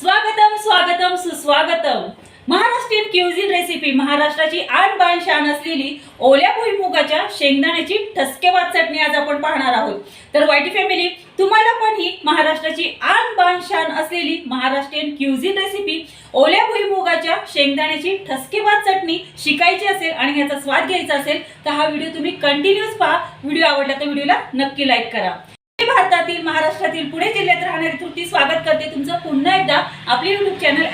स्वागतम स्वागतम सुस्वागतम। महाराष्ट्रीयन क्युझिन रेसिपी, महाराष्ट्राची आणबाण शान असलेली ओल्या भुईमुगाच्या शेंगदाण्याची ठसकेबाज चटणी आज आपण पाहणार आहोत। तर वाईटी फॅमिली, तुम्हाला पण ही महाराष्ट्राची आणबाण शान असलेली महाराष्ट्रीयन क्युझिन रेसिपी ओल्या भुईमुगाच्या शेंगदाण्याची ठसकेबाज चटणी शिकायची असेल आणि ह्याचा स्वाद घ्यायचा असेल तर हा व्हिडिओ तुम्ही कंटिन्यूअस पहा। व्हिडिओ आवडला तर व्हिडिओला नक्की लाईक करा। भारतातील महाराष्ट्रातील पुणे जिल्ह्यात राहणारी तृप्ती स्वागत करते तुमचं पुन्हा एकदा आपले YouTube चॅनल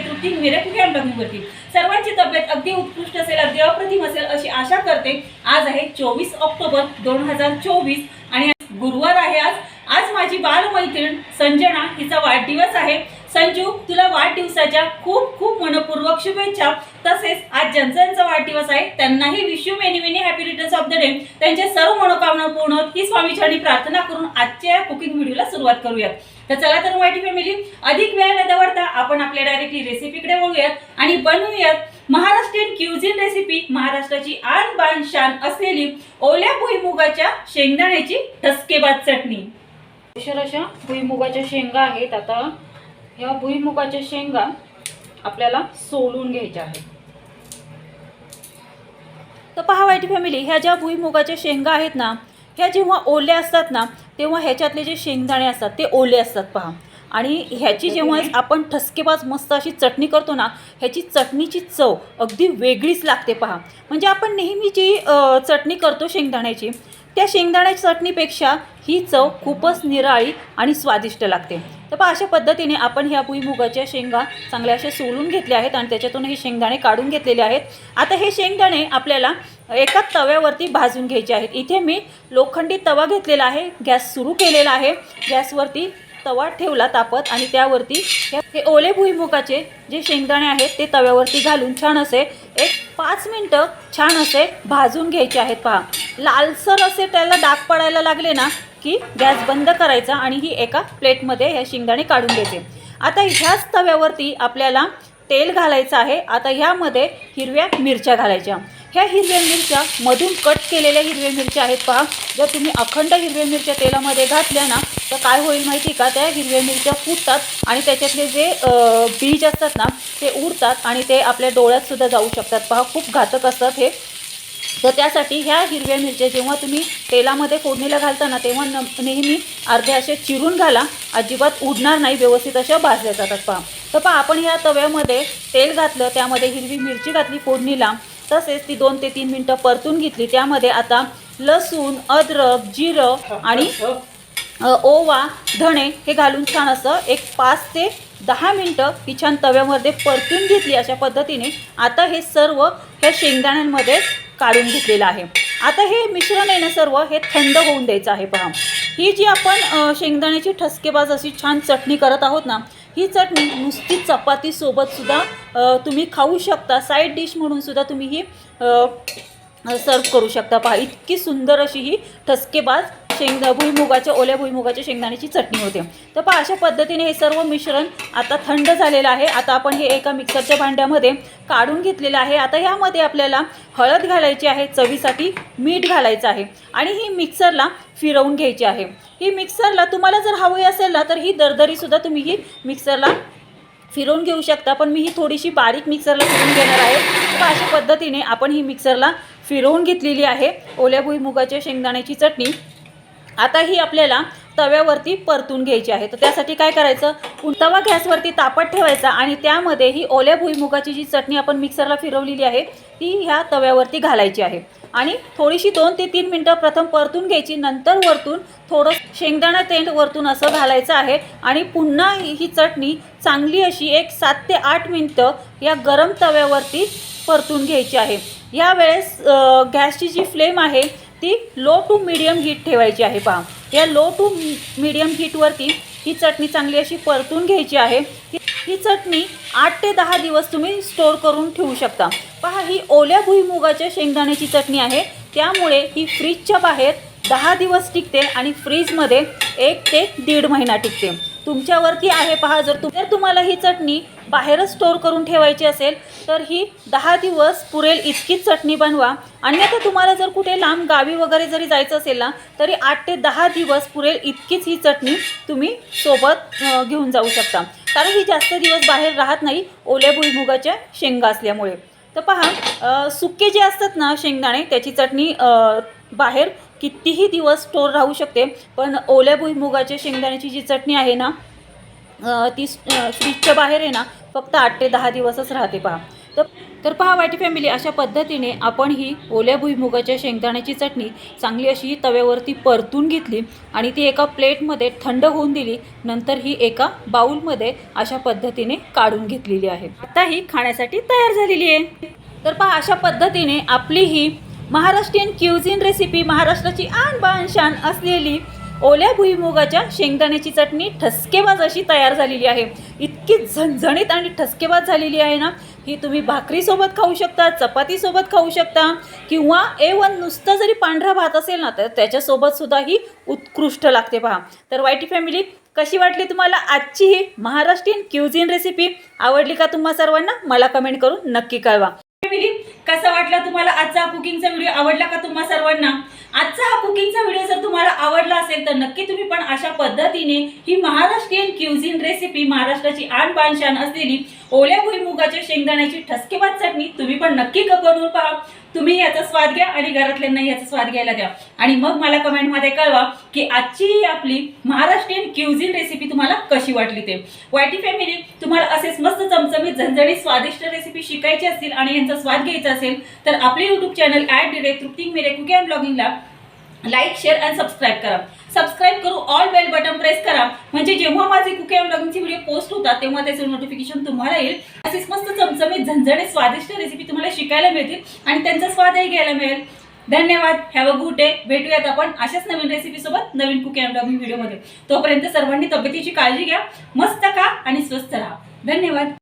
@तृप्ती मिरेकल या ब्लॉगिंगवरती। सर्वांची तब्येत अगदी उत्कृष्ट असेल, अगदी अप्रतिम असेल अशी आशा करते। आज आहे 24 ऑक्टोबर 2024 आणि गुरुवार आहे। आज माझी बालमैत्रीण संजना हिचा वाढदिवस आहे। संजू, तुला वाढदिवसाच्या खूप खूप मनपूर्वक शुभेच्छा। तसेच आज ज्यांचा वाढदिवस आहे त्यांनाही wish you many many happy returns of the day. त्यांच्या सर्व मनोकामना पूर्ण होत ही स्वामीचरणी प्रार्थना करून आजच्या कुकिंग व्हिडिओला सुरुवात करूयात। तर चला तर वाईटी फॅमिली, अधिक वेळ न दवडता आपण आपल्या डायरेक्टली रेसिपीकडे वळूयात आणि बनवूयात महाराष्ट्रीयन क्युझिन रेसिपी, महाराष्ट्राची आणबाण शान असलेली ओल्या भुईमुगाच्या शेंगदाण्याची ठसकेबाज चटणी। अशा भुईमुगाच्या शेंगा आहेत। आता या भुईमुगाच्या शेंगा आपल्याला सोलून घ्यायच्या आहेत। तर पहा वाईटी फॅमिली, ह्या ज्या भुईमुगाच्या शेंगा आहेत ना, ह्या जेव्हा ओल्या असतात ना तेव्हा ह्याच्यातले जे शेंगदाणे असतात ते ओले असतात पहा। आणि ह्याची जेव्हा आपण ठसकेबाज मस्त अशी चटणी करतो ना, ह्याची चटणीची चव अगदी वेगळीच लागते पहा। म्हणजे आपण नेहमी जी चटणी करतो शेंगदाण्याची, त्या शेंगदाण्याच्या चटणीपेक्षा ही चव खूपच निराळी आणि स्वादिष्ट लागते। तर पहा, अशा पद्धतीने आपण ह्या भुईमुगाच्या शेंगा चांगल्या अशा सोलून घेतल्या आहेत आणि त्याच्यातून हे शेंगदाणे काढून घेतलेले आहेत। आता हे शेंगदाणे आपल्याला एका तव्यावरती भाजून घ्यायचे आहेत। इथे मी लोखंडी तवा घेतलेला आहे, गॅस सुरू केलेला आहे, गॅसवरती तवा ठेवला तापत आणि त्यावरती हे ओले भुईमुगाचे जे शेंगदाणे आहेत ते तव्यावरती घालून छान असे एक 5 मिनिटं छान असे भाजून घ्यायचे आहेत पहा। लालसर असे त्याला डाग पडायला लागले ना की गॅस बंद करायचा आणि ही एका प्लेटमध्ये हे शेंगदाणे काढून घ्यायचे। आता ह्याच तव्यावरती आपल्याला तेल घालायचं आहे। आता ह्यामध्ये हिरव्या मिरच्या घालायच्या। ह्या हिरव्या मिरच्या मधून कट केलेल्या हिरव्या मिरच्या आहेत पहा। जर तुम्ही अखंड हिरव्या मिरच्या तेलामध्ये घातल्या ना तर काय होईल माहिती का, त्या हिरव्या मिरच्या फुटतात आणि त्याच्यातले जे बीज असतात ना ते उडतात आणि ते आपल्या डोळ्यात सुद्धा जाऊ शकतात पहा, खूप घातक असतात हे। तर त्यासाठी ह्या हिरव्या मिरच्या जेव्हा तुम्ही तेलामध्ये फोडणीला घालताना तेव्हा नेहमी अर्ध्या अशा चिरून घाला, अजिबात उडणार नाही, व्यवस्थित अशा भाजल्या जातात पहा। तर पहा, आपण ह्या तव्यामध्ये तेल घातलं, त्यामध्ये हिरवी मिरची घातली फोडणीला, तसेच ती 2 ते 3 मिनिटं परतून घेतली। त्यामध्ये आता लसूण, अद्रक, जिरं आणि ओवा, धणे हे घालून छान असं एक 5 ते 10 मिनिटं ही छान तव्यामध्ये परतून घेतली। अशा पद्धतीने आता हे सर्व ह्या शेंगदाण्यांमध्ये काढून घेतलेलं आहे। आता हे मिश्रण आहे ना सर्व हे थंड होऊन द्यायचं आहे पहा। ही जी आपण शेंगदाण्याची ठसकेबाज अशी छान चटणी करत आहोत ना, ही चटणी नुसती चपातीसोबत सुद्धा तुम्ही खाऊ शकता, साईड डिश म्हणून सुद्धा तुम्ही ही सर्व करू शकता पहा। इतकी सुंदर अशी ही ठसकेबाज ओल्या भुईमुगाच्या शेंगदाण्याची चटणी होते। तर पहा, अशा पद्धतीने हे सर्व मिश्रण आता थंड झालेलं आहे। आता आपण हे एका मिक्सरच्या भांड्यामध्ये काढून घेतलेलं आहे। आता यामध्ये आपल्याला हळद घालायची आहे, चवीसाठी मीठ घालायचं आहे आणि ही मिक्सरला फिरवून घ्यायची आहे। ही मिक्सरला तुम्हाला जर हवी असेल ना तर ही दरदरीसुद्धा तुम्ही ही मिक्सरला फिरवून घेऊ शकता, पण मी ही थोडीशी बारीक मिक्सरला फिरवून घेणार आहे। तर अशा पद्धतीने आपण ही मिक्सरला फिरवून घेतलेली आहे ओल्या भुईमुगाच्या शेंगदाण्याची चटणी। आता ही आपल्याला तव्यावरती परतून घ्यायची आहे। तर त्यासाठी काय करायचं, तवा गॅसवरती तापत ठेवायचा आणि त्यामध्ये ही ओल्या भुईमुगाची जी चटणी आपण मिक्सरला फिरवलेली आहे ती ह्या तव्यावरती घालायची आहे आणि थोडीशी 2 ते 3 मिनिटं प्रथम परतून घ्यायची। नंतर वरतून थोडं शेंगदाणा तेल वरतून असं घालायचं आहे आणि पुन्हा ही चटणी चांगली अशी एक 7 ते 8 मिनिटं या गरम तव्यावरती परतून घ्यायची आहे। यावेळेस गॅसची जी फ्लेम आहे ती लो टू मीडियम हीट ठेवायची आहे पहा। या लो टू मीडियम हीटवरती ही चटणी चांगली अशी परतून घ्यायची आहे। ही चटणी 8 ते 10 दिवस तुम्ही स्टोर करून ठेवू शकता पहा। ही ओल्या भुईमुगाच्या शेंगदाण्याची चटणी आहे, त्यामुळे ही फ्रीजच्या बाहेर 10 दिवस टिकते आणि फ्रीजमध्ये 1 ते 1.5 महिना टिकते। तुमच्यावरती आहे पहा. जर तुम्हाला ही चटणी बाहेरच स्टोर करून ठेवायची असेल तर ही 10 दिवस पुरेल इतकीच चटणी बनवा. अन्यथा तुम्हाला जर कुठे लांब गावी वगैरे जरी जायचं असेल ना तरी 8 ते 10 दिवस पुरेल इतकीच ही चटणी तुम्ही सोबत घेऊन जाऊ शकता, कारण ही जास्त दिवस बाहेर राहत नाही ओल्या भुईमुगाच्या शेंगा असल्यामुळे. तर पहा, सुके जे असतात ना शेंगदाणे त्याची चटणी बाहेर कितीही दिवस स्टोर राहू शकते, पण ओल्या भुईमुगाच्या शेंगदाण्याची जी चटणी आहे ना ती फ्रीजच्या बाहेर आहे ना फक्त 8 ते 10 दिवसच राहते पहा. तर पहा वाईटी फॅमिली, अशा पद्धतीने आपण ही ओल्या भुईमुगाच्या शेंगदाण्याची चटणी चांगली अशी तव्यावरती परतून घेतली आणि ती एका प्लेटमध्ये थंड होऊन दिली. नंतर ही एका बाउलमध्ये अशा पद्धतीने काढून घेतलेली आहे. आता ही खाण्यासाठी तयार झालेली आहे. तर पहा, अशा पद्धतीने आपली ही महाराष्ट्रीयन क्युझिन रेसिपी, महाराष्ट्राची आन बान शान असलेली ओल्या भुईमुगाच्या शेंगदाण्याची चटणी ठसकेबाज अशी तयार झालेली आहे. इतकी झणझणीत आणि ठसकेबाज झालेली आहे ना, ही तुम्ही भाकरीसोबत खाऊ शकता, चपातीसोबत खाऊ शकता, किंवा A1 नुसतं जरी पांढरा भात असेल ना तर त्याच्यासोबतसुद्धा ही उत्कृष्ट लागते पहा. तर वाईटी फॅमिली, कशी वाटली तुम्हाला आजची ही महाराष्ट्रीयन क्युझिन रेसिपी? आवडली का तुम्हा सर्वांना? मला कमेंट करून नक्की कळवा. फॅमिली, कसा वाटला तुम्हाला आजचा कुकिंगचा व्हिडिओ? आवडला का तुम्हा सर्वांना? आजचा हा कुकिंगचा व्हिडिओ जर तुम्हाला आवडला असेल तर नक्की तुम्ही पण अशा पद्धतीने ही महाराष्ट्रीयन क्युझिन रेसिपी, महाराष्ट्राची आन बान शान असलेली ओल्या भुईमुगाच्या शेंगदाण्याची ठसकेबाज चटणी तुम्ही पण नक्की बनवून पहा. तुम्ही याचा स्वाद घ्या आणि घरातल्यांना याचा स्वाद घ्यायला द्या आणि मग मला कमेंटमध्ये कळवा की आजची आपली महाराष्ट्रीयन क्युझिन रेसिपी तुम्हाला कशी वाटली ते. वाईटी फॅमिली, तुम्हाला असेच मस्त चमचमीत झणझणीत स्वादिष्ट रेसिपी शिकायची असतील आणि यांचा स्वाद घ्यायचा असेल तर आपले यूट्यूब चॅनल @तृप्ती मेरे कुकिंग अँड ब्लॉगिंगला लाईक, शेअर आणि सबस्क्राईब करा. सबस्क्राईब करू ऑल बेल बटन प्रेस करा, म्हणजे जेव्हा माझे कुकिंग अँड ब्लॉगिंगचे व्हिडिओ पोस्ट होतात तेव्हा त्याचे नोटिफिकेशन तुम्हाला येईल. असेच मस्त चमचमीत झणझणीत स्वादिष्ट रेसिपी तुम्हाला शिकायला मिळतील आणि त्यांचा स्वादही घ्यायला मिळेल. धन्यवाद. Have a good day. भेटूयात आपण अशाच नवीन रेसिपी सोबत नवीन कुकिंग अँड ब्लॉगिंग व्हिडिओमध्ये. तोपर्यंत सर्वांनी तब्येतीची काळजी घ्या, मस्त खा आणि स्वस्थ राहा. धन्यवाद.